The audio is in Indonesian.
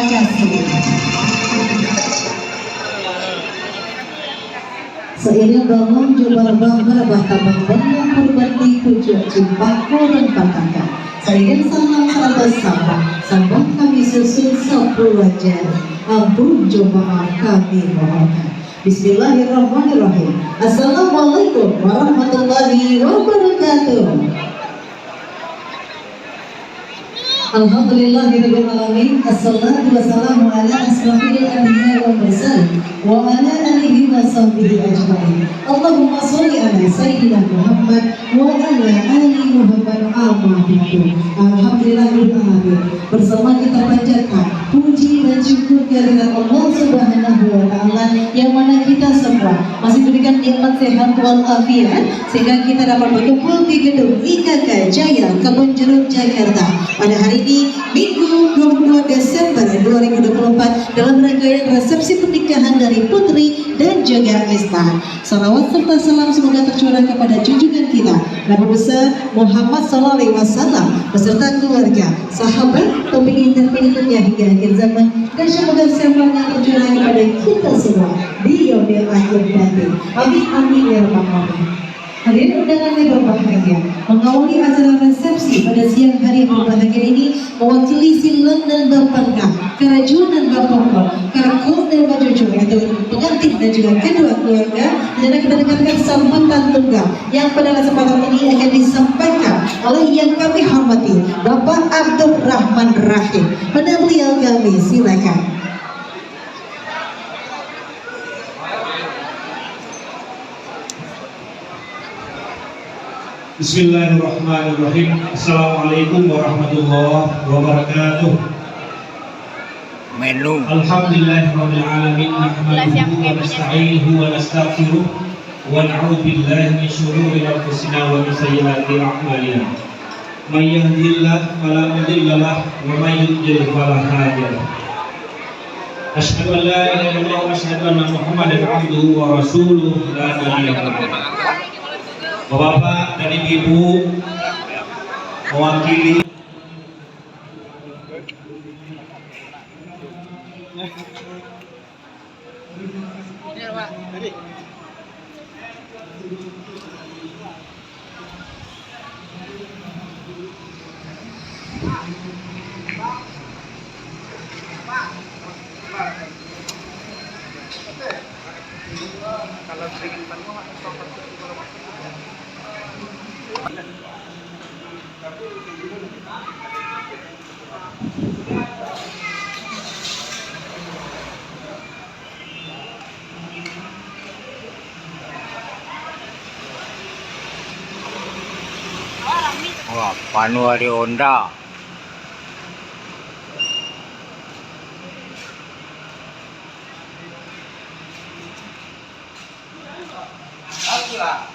kasih. Seiring bangun jubar bangga bahkan bangun berbakti tujuh cimpaku dan pataka. Seiring salam salam sambang kami susun 10 wajar. Ampun jemaah kami mohonkan. Bismillahirrahmanirrahim. Assalamualaikum warahmatullahi wabarakatuh. Alhamdulillahirabbil alamin. Assalatu wassalamu ala asrofil anbiya wal mursalin wa ala alihi wa sahbihi ajmain. Allahumma sholli ala sayyidina Muhammad wa ala ali Muhammad amma ba'du. Alhamdulillahirabbil alamin. Bersama kita panjatkan puji dan syukur kehadirat Allah Subhanahu wa taala yang mana kita semua masih diberikan nikmat sehat walafiat sehingga kita dapat berkumpul di gedung IKK Jaya Kebon Jeruk Jakarta pada hari ini Minggu 22 Desember 2024 dalam rangkaian resepsi pernikahan dari Putri dan juga Esta. Salawat serta salam semoga tercurah kepada junjungan kita Nabi besar Muhammad SAW beserta keluarga, sahabat, pemimpin terpilihnya hingga akhir zaman, dan semoga sempurna tercurah kepada kita semua di yaumil akhir nanti. Amin amin ya rabbal alamin. Hadirin undangan yang berbahagia, mengawali acara resepsi pada siang hari yang berbahagia ini mewakili Silon dan Bapangka, Karajuan dan Bapangkol, Karakol dan Bajuju, yaitu pengantin dan juga kedua keluarga, dan akan mendengarkan sambutan tunggal yang pada kesempatan ini akan disampaikan oleh yang kami hormati Bapak Abdul Rahman Rahim. Pada beliau kami silakan. Bismillahirrahmanirrahim. Assalamualaikum warahmatullahi wabarakatuh. Menu. Alhamdulillahirabbil alamin. Nahmaduhu wa nasta'inuhu wa nastaghfiruh wa na'udzu billahi min shururi anfusina wa min sayyiati a'malina. May yahdihillahu fala mudilla lahu wa may yudlil fala hadiya lahu. Asyhadu an la ilaha illallah wa asyhadu anna Muhammadan 'abduhu wa rasuluh la nabiyya ba'dahu. Bapak dan Ibu mewakili Wah, Panuari Honda. Alhamdulillah.